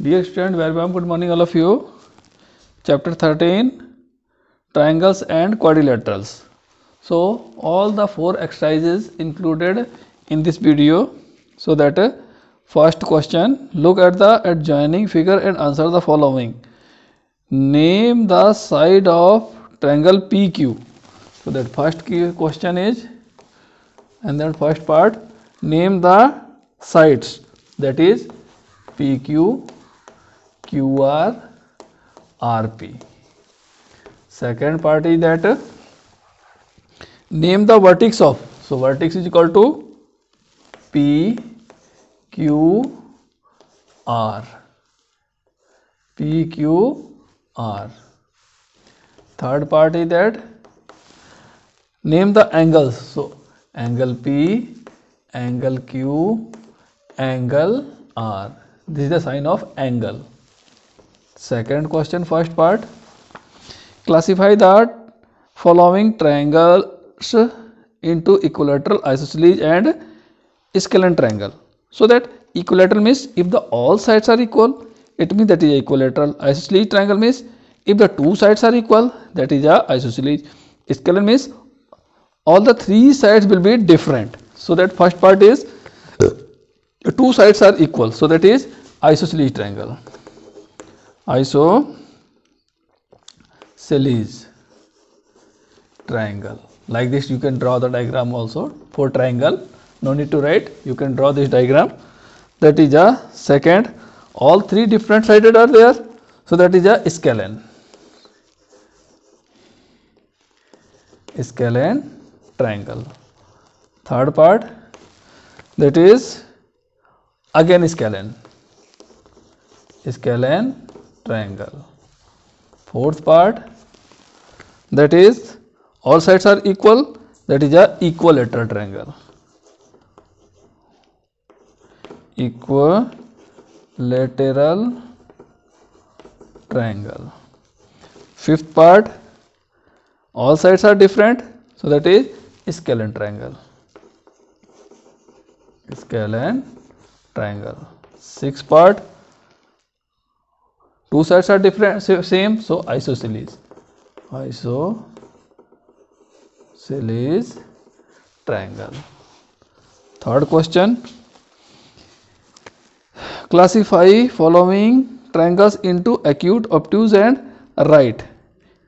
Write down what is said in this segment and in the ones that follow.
Dear student, very warm good morning all of you. Chapter 13, triangles and quadrilaterals. So all the four exercises included in this video. So that first question, look at the adjoining figure and answer the following. Name the side of triangle PQ. So that first question is, and then first part, name the sides, that is PQ, QR, RP. Second part is that name the vertex of. So vertex is equal to P, Q, R. P, Q, R. Third part is that name the angles. So angle P, angle Q, angle R. This is the sign of angle. Second question, first part, classify the following triangles into equilateral, isosceles and scalene triangle. So that equilateral means if the all sides are equal, it means that is a equilateral. Isosceles triangle means if the two sides are equal, that is a isosceles. Scalene means all the three sides will be different. So that first part is two sides are equal, so that is isosceles triangle. Isosceles triangle. Like this you can draw the diagram also for triangle. No need to write, you can draw this diagram. That is a second. All three different sided are there, so that is a scalene. Scalene triangle. Third part, that is again scalene. Scalene triangle. Fourth part, that is all sides are equal, that is a equilateral triangle. Equilateral triangle. Fifth part, all sides are different, so that is scalene triangle. Scalene triangle. Sixth part, two sides are different, same, so isosceles. Isosceles triangle. Third question, classify following triangles into acute, obtuse and right.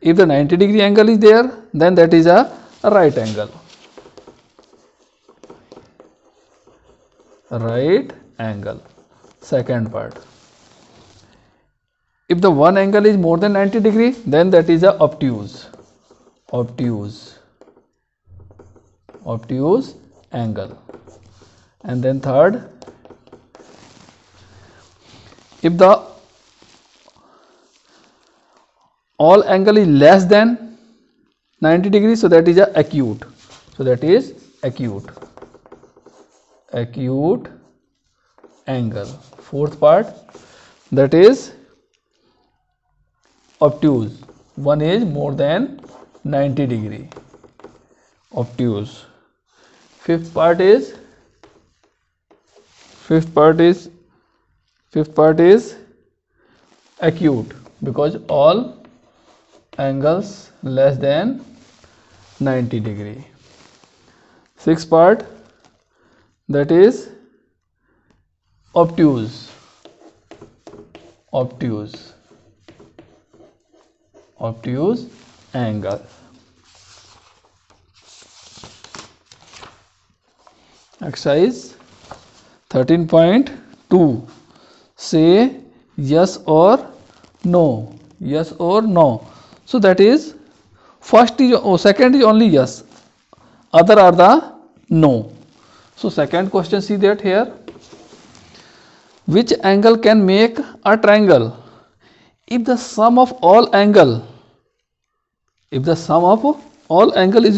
If the 90-degree angle is there, then that is a right angle. Right angle. Second part, if the one angle is more than 90 degree, then that is a obtuse. Obtuse angle. And then third, if the all angle is less than 90 degrees, so that is a acute. So that is acute angle. Fourth part, that is obtuse. One is more than 90 degree. Obtuse. Fifth part is acute, because all angles less than 90 degree. Sixth part, that is obtuse angle. Exercise 13.2, say yes or no. Yes or no. So that is first is second is only yes, other are the no. So second question, see that here, which angle can make a triangle if the sum of all angle is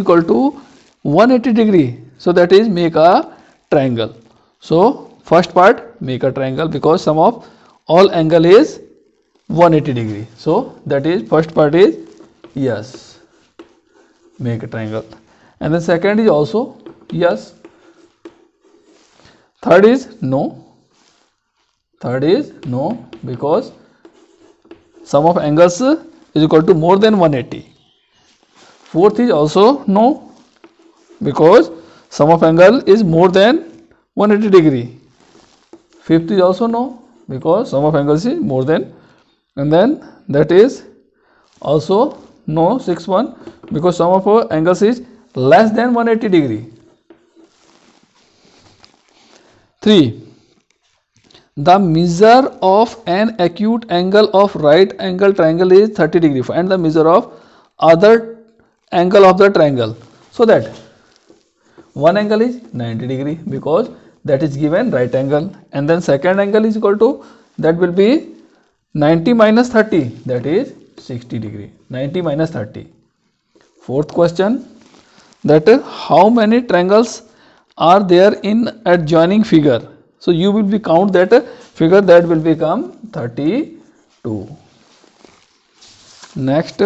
equal to 180 degree, so that is make a triangle. So first part, make a triangle because sum of all angle is 180 degree, so that is first part is yes, make a triangle. And then second is also yes. Third is no, because sum of angles is equal to more than 180. Fourth is also no, because sum of angle is more than 180 degree. Fifth is also no, because sum of angles is more than, and then that is also no. Sixth one, because sum of angles is less than 180 degree. 3. The measure of an acute angle of right angle triangle is 30 degree. Find the measure of other angle of the triangle. So that one angle is 90 degree, because that is given right angle, and then second angle is equal to, that will be 90 minus 30, that is 60 degree. 90 minus 30. Fourth question, that how many triangles are there in adjoining figure? So you will be count that figure, that will become 32. Next,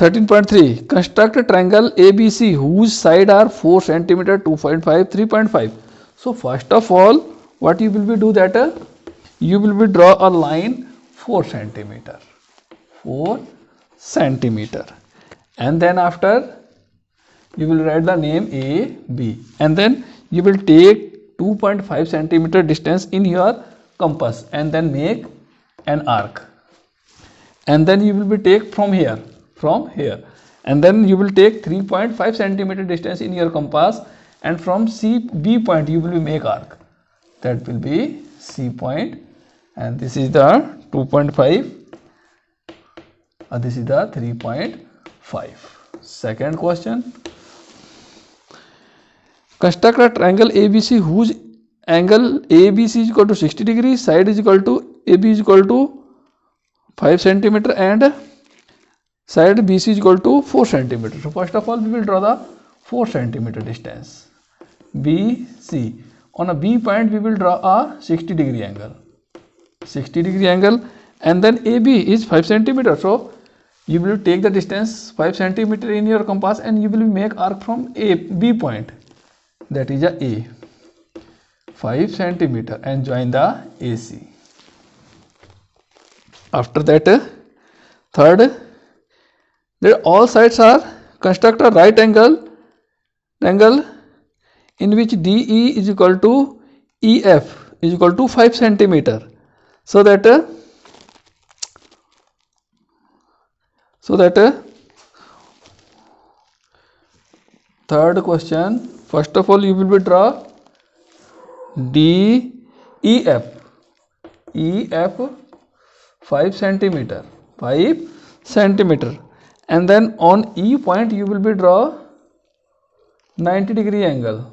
13.3, construct a triangle ABC whose side are 4 cm, 2.5, 3.5. So first of all, what you will be do that you will be draw a line 4 cm, 4 cm, and then after you will write the name A, B, and then you will take 2.5 centimeter distance in your compass and then make an arc, and then you will be take from here, and then you will take 3.5 centimeter distance in your compass, and from B point you will be make arc, that will be C point, and this is the 2.5, this is the 3.5. Second question, construct a triangle ABC whose angle ABC is equal to 60 degrees, side is equal to AB is equal to 5 centimeter and side BC is equal to 4 centimeter. So first of all we will draw the 4 centimeter distance. BC, on a B point we will draw a 60 degree angle, and then AB is 5 centimeter. So you will take the distance 5 centimeter in your compass and you will make arc from B point, that is A, 5 centimeter, and join the AC. After that, third, that all sides are construct a right angle in which DE is equal to EF is equal to 5 centimeter. So that third question, first of all you will be draw DEF 5 centimeter, and then on E point you will be draw 90 degree angle,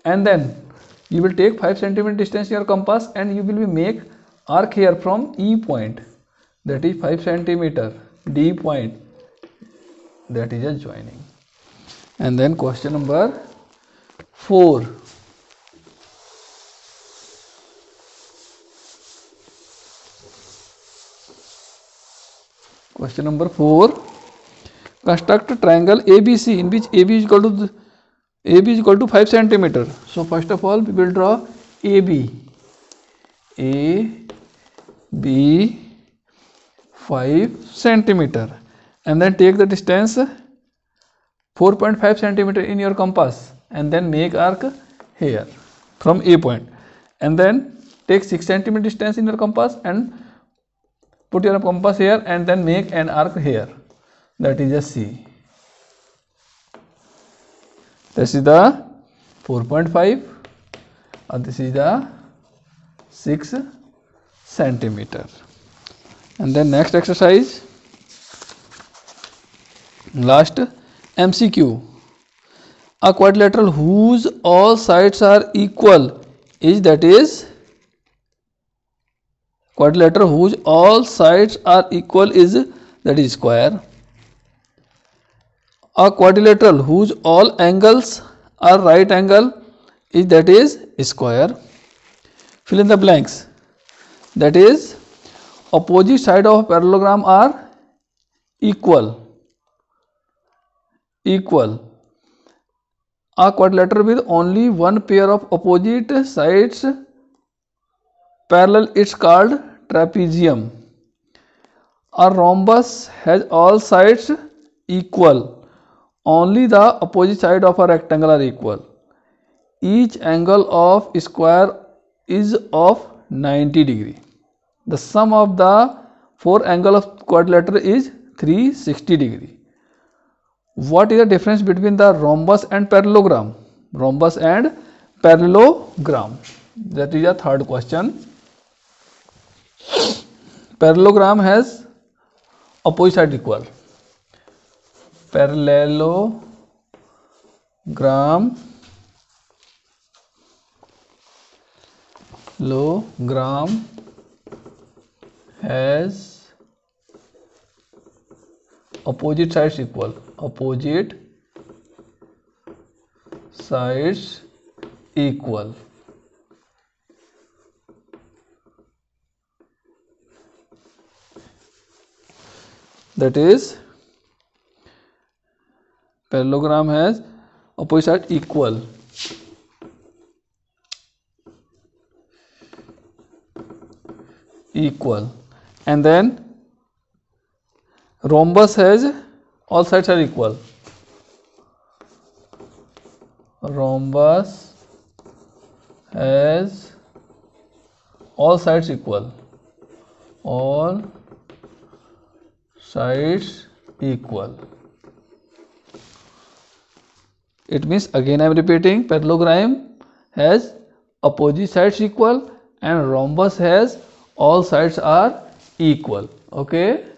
and then you will take 5 centimeter distance in your compass and you will be make arc here from E point, that is 5 centimeter, D point, that is a joining. And then question number 4. Question number 4. Construct a triangle ABC in which AB is equal to 5 centimeter. So first of all we will draw AB 5 centimeter, and then take the distance 4.5 centimeter in your compass and then make arc here from A point, and then take 6 centimeter distance in your compass and put your compass here and then make an arc here, that is a C. This is the 4.5 and this is the 6 centimeter. And then next exercise, last MCQ. A quadrilateral whose all sides are equal is, that is, quadrilateral whose all sides are equal is, that is square. A quadrilateral whose all angles are right angle is, that is square. Fill in the blanks. That is, opposite side of a parallelogram are equal. A quadrilateral with only one pair of opposite sides parallel is called trapezium. A rhombus has all sides equal. Only the opposite side of a rectangle are equal. Each angle of square is of 90 degree. The sum of the four angles of quadrilateral is 360 degree. What is the difference between the rhombus and parallelogram? Rhombus and parallelogram. That is a third question. Parallelogram has opposite side equal. Parallelogram has opposite sides equal. Opposite sides equal. That is, parallelogram has opposite side equal. And then rhombus has all sides are equal. Rhombus has all sides equal. All sides equal. It means, again I am repeating, parallelogram has opposite sides equal and rhombus has all sides are equal. Okay.